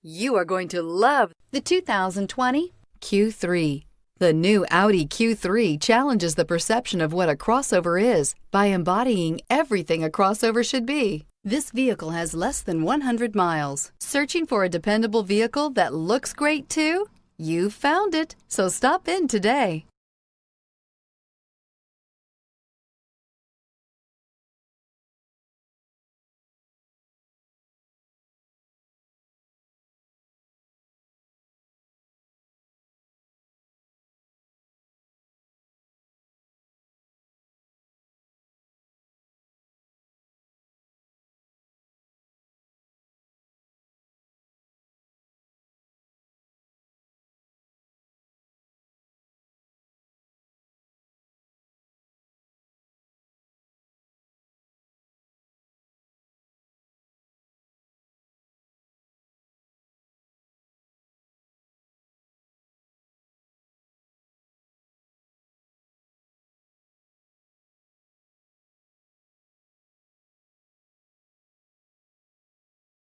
You are going to love the 2020 Q3. The new Audi Q3 challenges the perception of what a crossover is by embodying everything a crossover should be. This vehicle has less than 100 miles. Searching for a dependable vehicle that looks great too? You found it, so stop in today.